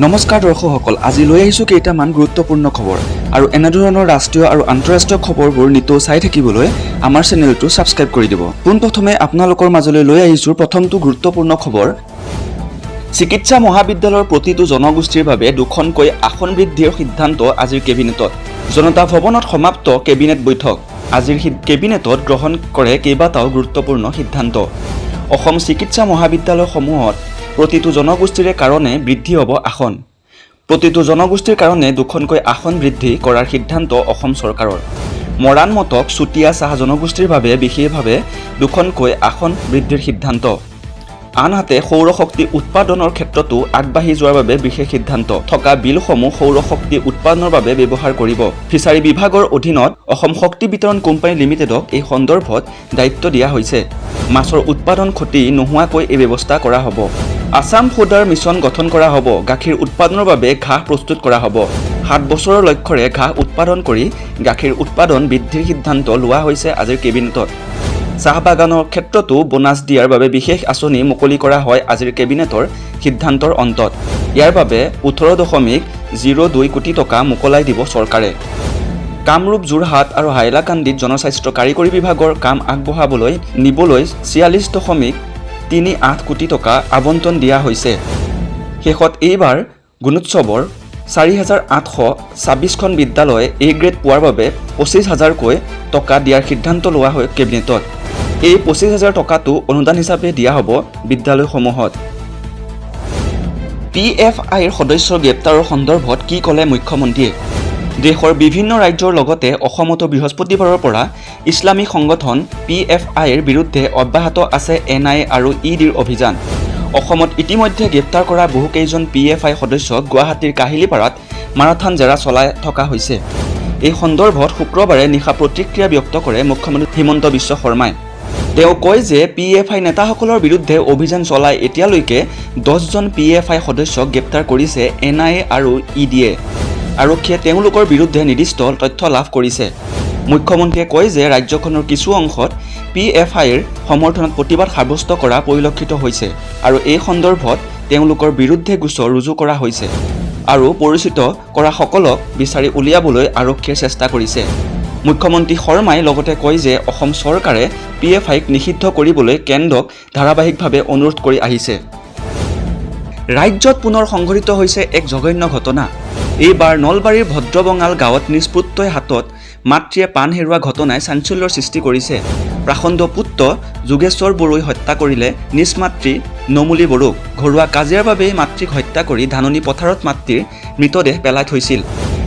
নমস্কাৰ দৰ্শকসকল, আজি লৈ আহিছোঁ কেইটামান গুৰুত্বপূৰ্ণ খবৰ আৰু এনেধৰণৰ ৰাষ্ট্ৰীয় আৰু আন্তঃৰাষ্ট্ৰীয় খবৰবোৰ নিতৌ চাই থাকিবলৈ আমাৰ চেনেলটো ছাবস্ক্ৰাইব কৰি দিব। পোনপ্ৰথমে আপোনালোকৰ মাজলৈ লৈ আহিছোঁ প্ৰথমটো গুৰুত্বপূৰ্ণ খবৰ। চিকিৎসা মহাবিদ্যালয়ৰ প্ৰতিটো জনগোষ্ঠীৰ বাবে দুখনকৈ আসন বৃদ্ধিৰ সিদ্ধান্ত আজিৰ কেবিনেটত। জনতা ভৱনত সমাপ্ত কেবিনেট বৈঠক। আজিৰ কেবিনেটত গ্ৰহণ কৰে কেইবাটাও গুৰুত্বপূৰ্ণ সিদ্ধান্ত। অসম চিকিৎসা মহাবিদ্যালয়সমূহত প্ৰতিটো জনগোষ্ঠীৰে কাৰণে বৃদ্ধি হ'ব আসন। প্ৰতিটো জনগোষ্ঠীৰ কাৰণে দুখনকৈ আসন বৃদ্ধি কৰাৰ সিদ্ধান্ত অসম চৰকাৰৰ। মৰাণ মটক চুতীয়া চাহ জনগোষ্ঠীৰ বাবে বিশেষভাৱে দুখনকৈ আসন বৃদ্ধিৰ সিদ্ধান্ত। আনহাতে সৌৰশক্তি উৎপাদনৰ ক্ষেত্ৰতো আগবাঢ়ি যোৱাৰ বাবে বিশেষ সিদ্ধান্ত থকা বিলসমূহ সৌৰশক্তি উৎপাদনৰ বাবে ব্যৱহাৰ কৰিব। ফিচাৰী বিভাগৰ অধীনত অসম শক্তি বিতৰণ কোম্পানী লিমিটেডক এই সন্দৰ্ভত দায়িত্ব দিয়া হৈছে। মাছৰ উৎপাদন ক্ষতি নোহোৱাকৈ এই ব্যৱস্থা কৰা হ'ব। আছাম ফুডাৰ মিছন গঠন কৰা হ'ব। গাখীৰ উৎপাদনৰ বাবে ঘাঁহ প্ৰস্তুত কৰা হ'ব। 7 বছৰৰ লক্ষ্যৰে ঘাঁহ উৎপাদন কৰি গাখীৰ উৎপাদন বৃদ্ধিৰ সিদ্ধান্ত লোৱা হৈছে আজিৰ কেবিনেটত। চাহ বাগানৰ ক্ষেত্ৰতো বোনাছ দিয়াৰ বাবে বিশেষ আঁচনি মুকলি কৰা হয় আজিৰ কেবিনেটৰ সিদ্ধান্তৰ অন্তত। ইয়াৰ বাবে 18.02 কোটি টকা মোকলাই দিব চৰকাৰে। কামৰূপ, যোৰহাট আৰু হাইলাকান্দিত জনস্বাস্থ্য কাৰিকৰী বিভাগৰ কাম আগবঢ়াবলৈ নিবলৈ 46.38 কোটি টকা আবণ্টন দিয়া হৈছে। শেষত এইবাৰ গুণোৎসৱৰ 4,826খন বিদ্যালয়ে এ গ্ৰেড পোৱাৰ বাবে 25,000কৈ টকা দিয়াৰ সিদ্ধান্ত লোৱা হয় কেবিনেটত। এই 25,000 টকাটো অনুদান হিচাপে দিয়া হ'ব বিদ্যালয়সমূহত। PFIৰ সদস্যৰ গ্ৰেপ্তাৰৰ সন্দৰ্ভত কি ক'লে মুখ্যমন্ত্ৰীয়ে? দেশৰ বিভিন্ন ৰাজ্যৰ লগতে অসমতো বৃহস্পতিবাৰৰ পৰা ইছলামিক সংগঠন PFIৰ বিৰুদ্ধে অব্যাহত আছে NIA আৰু EDৰ অভিযান। অসমত ইতিমধ্যে গ্ৰেপ্তাৰ কৰা বহুকেইজন PFI সদস্যক গুৱাহাটীৰ কাহিলীপাৰাত মাৰাথান জেৰা চলাই থকা হৈছে। এই সন্দৰ্ভত শুক্ৰবাৰে নিশা প্ৰতিক্ৰিয়া ব্যক্ত কৰে মুখ্যমন্ত্ৰী হিমন্ত বিশ্ব শৰ্মাই। তেওঁ কয় যে PFI নেতাসকলৰ বিৰুদ্ধে অভিযান চলাই এতিয়ালৈকে 10জন PFI সদস্যক গ্ৰেপ্তাৰ কৰিছে NIA আৰু EDয়ে। আৰক্ষীয়ে তেওঁলোকৰ বিৰুদ্ধে নিৰ্দিষ্ট তথ্য লাভ কৰিছে। মুখ্যমন্ত্ৰীয়ে কয় যে ৰাজ্যখনৰ কিছু অংশত PFIৰ সমৰ্থনত প্ৰতিবাদ সাব্যস্ত কৰা পৰিলক্ষিত হৈছে আৰু এই সন্দৰ্ভত তেওঁলোকৰ বিৰুদ্ধে গোচৰ ৰুজু কৰা হৈছে আৰু পৰিচিত কৰা সকলক বিচাৰি উলিয়াবলৈ আৰক্ষীয়ে চেষ্টা কৰিছে। মুখ্যমন্ত্ৰী শৰ্মাই লগতে কয় যে অসম চৰকাৰে PFIক নিষিদ্ধ কৰিবলৈ কেন্দ্ৰক ধাৰাবাহিকভাৱে অনুৰোধ কৰি আহিছে। ৰাজ্যত পুনৰ সংঘটিত হৈছে এক জঘন্য ঘটনা। এইবাৰ নলবাৰীৰ ভদ্ৰবঙাল গাঁৱত নিষ্পত্তই হাতত মাতৃয়ে প্ৰাণ হেৰুওৱা ঘটনাই চাঞ্চল্যৰ সৃষ্টি কৰিছে। প্ৰাখণ্ড পুত্ৰ যোগেশ্বৰ বড়োই হত্যা কৰিলে নিজ মাতৃ নমুলী বড়োক। ঘৰুৱা কাজিয়াৰ বাবেই মাতৃক হত্যা কৰি ধাননি পথাৰত মাতৃৰ মৃতদেহ পেলাই থৈছিল।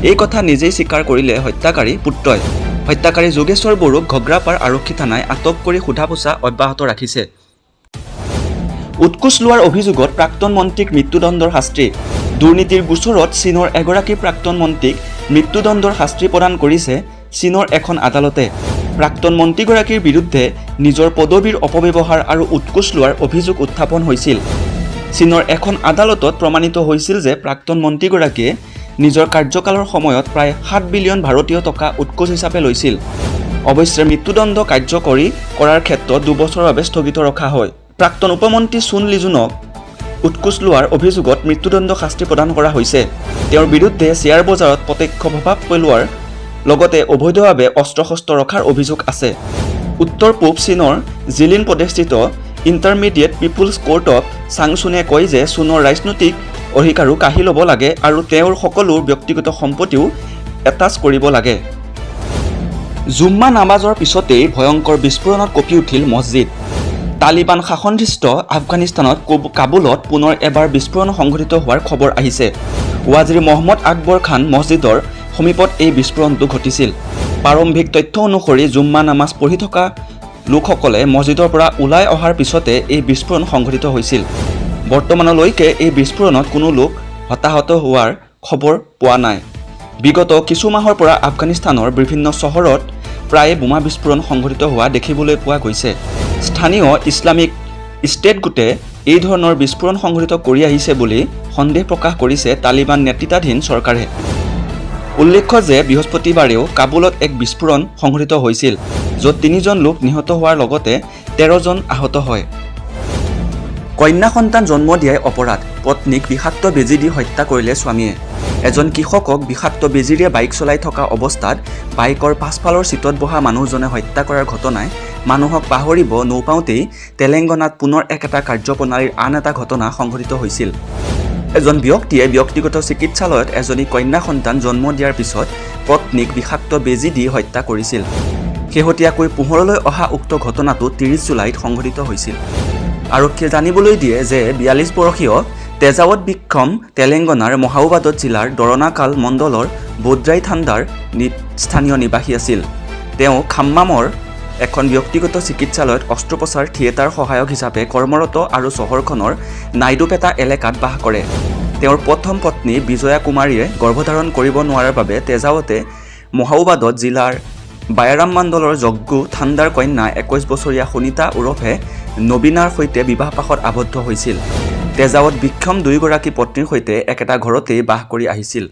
এই কথা নিজেই স্বীকাৰ কৰিলে হত্যাকাৰী পুত্ৰই। হত্যাকাৰী যোগেশ্বৰ বড়োক ঘগ্ৰাপাৰ আৰক্ষী থানাই আটক কৰি সোধা পোছা অব্যাহত ৰাখিছে। উৎকোচ লোৱাৰ অভিযোগত প্ৰাক্তন মন্ত্ৰীক মৃত্যুদণ্ডৰ শাস্তি। দুৰ্নীতিৰ গোচৰত চীনৰ এগৰাকী প্ৰাক্তন মন্ত্ৰীক মৃত্যুদণ্ডৰ শাস্তি প্ৰদান কৰিছে চীনৰ এখন আদালতে। প্ৰাক্তন মন্ত্ৰীগৰাকীৰ বিৰুদ্ধে নিজৰ পদবীৰ অপব্যৱহাৰ আৰু উৎকোচ লোৱাৰ অভিযোগ উত্থাপন হৈছিল। চীনৰ এখন আদালতত প্ৰমাণিত হৈছিল যে প্ৰাক্তন মন্ত্ৰীগৰাকীয়ে নিজৰ কাৰ্যকালৰ সময়ত প্ৰায় 7 বিলিয়ন ভাৰতীয় টকা উৎকোচ হিচাপে লৈছিল। অৱশ্যে মৃত্যুদণ্ড কাৰ্যকৰী কৰাৰ ক্ষেত্ৰত 2 বছৰৰ বাবে স্থগিত ৰখা হয়। প্ৰাক্তন উপমন্ত্ৰী চুন লিজুনক উৎকোচ লোৱাৰ অভিযোগত মৃত্যুদণ্ড শাস্তি প্ৰদান কৰা হৈছে। তেওঁৰ বিৰুদ্ধে শ্বেয়াৰ বজাৰত প্ৰত্যক্ষ প্ৰভাৱ পেলোৱাৰ লগতে অবৈধভাৱে অস্ত্ৰ-শস্ত্ৰ ৰখাৰ অভিযোগ আছে। উত্তৰ পূব চীনৰ জিলিন প্ৰদেশস্থিত ইণ্টাৰমিডিয়েট পিপুলছ কোৰ্ট অৱ চাংচুনে কয় যে চুনৰ ৰাজনৈতিক অধিকাৰো কাঢ়ি ল'ব লাগে আৰু তেওঁৰ সকলো ব্যক্তিগত সম্পত্তিও এটাচ কৰিব লাগে। জুম্মা নামাজৰ পিছতেই ভয়ংকৰ বিস্ফোৰণত কঁপি উঠিল মছজিদ। তালিবান শাসনাধীষ্ঠ আফগানিস্তানত কাবুলত পুনৰ এবাৰ বিস্ফোৰণ সংঘটিত হোৱাৰ খবৰ আহিছে। ৱাজিৰ মহম্মদ আকবৰ খান মছজিদৰ সমীপত এই বিস্ফোৰণটো ঘটিছিল। প্ৰাৰম্ভিক তথ্য অনুসৰি জুম্মা নামাজ পঢ়ি থকা লোকসকলে মছজিদৰ পৰা ওলাই অহাৰ পিছতে এই বিস্ফোৰণ সংঘটিত হৈছিল। বৰ্তমানলৈকে এই বিস্ফোৰণত কোনো লোক হতাহত হোৱাৰ খবৰ পোৱা নাই। বিগত কিছু মাহৰ পৰা আফগানিস্তানৰ বিভিন্ন চহৰত প্ৰায়ে বোমা বিস্ফোৰণ সংঘটিত হোৱা দেখিবলৈ পোৱা গৈছে। স্থানীয় ইছলামিক ষ্টেট গোটে এই ধৰণৰ বিস্ফোৰণ সংঘটিত কৰি আহিছে বুলি সন্দেহ প্ৰকাশ কৰিছে তালিবান নেতৃত্বাধীন চৰকাৰে। উল্লেখ্য যে বৃহস্পতিবাৰেও কাবুলত এক বিস্ফোৰণ সংঘটিত হৈছিল, য'ত 3জন লোক নিহত হোৱাৰ লগতে 13জন আহত হয়। কন্যা সন্তান জন্ম দিয়াই অপৰাধ, পত্নীক বিষাক্ত বেজী দি হত্যা কৰিলে স্বামীয়ে। এজন কৃষকক বিষাক্ত বেজীৰে বাইক চলাই থকা অৱস্থাত বাইকৰ পাছফালৰ চিটত বহা মানুহজনে হত্যা কৰাৰ ঘটনাই মানুহক পাহৰিব নৌপাওঁতেই তেলেংগানাত পুনৰ একেটা কাৰ্যপ্ৰণালীৰ আন এটা ঘটনা সংঘটিত হৈছিল। এজন ব্যক্তিয়ে ব্যক্তিগত চিকিৎসালয়ত এজনী কন্যা সন্তান জন্ম দিয়াৰ পিছত পত্নীক বিষাক্ত বেজী দি হত্যা কৰিছিল। শেহতীয়াকৈ পোহৰলৈ অহা উক্ত ঘটনাটো 30 জুলাইত সংঘটিত হৈছিল। আৰক্ষীয়ে জানিবলৈ দিয়ে যে 42 বৰ্ষীয় তেজাৱত বিক্ৰম তেলেংগানাৰ মহাবাদত জিলাৰ দৰণাকাল মণ্ডলৰ বোদ্ৰাই থান্দাৰ স্থানীয় নিবাসী আছিল। তেওঁ খাম্মামৰ এখন ব্যক্তিগত চিকিৎসালয়ত অস্ত্ৰোপচাৰ থিয়েটাৰ সহায়ক হিচাপে কৰ্মৰত আৰু চহৰখনৰ নাইডুপেটা এলেকাত বাস কৰে। তেওঁৰ প্ৰথম পত্নী বিজয়া কুমাৰীয়ে গৰ্ভধাৰণ কৰিব নোৱাৰাৰ বাবে তেজাৱতে মহাবাদত জিলাৰ বায়াৰাম মণ্ডলৰ যজ্ঞু থান্দাৰ কন্যা 21 বছৰীয়া সুনিতা ওৰফে নবীনাৰ সৈতে বিবাহপাশত আবদ্ধ হৈছিল। তেজাৱত বিক্ৰম 2গৰাকী পত্নীৰ সৈতে একেটা ঘৰতেই বাস কৰি আহিছিল।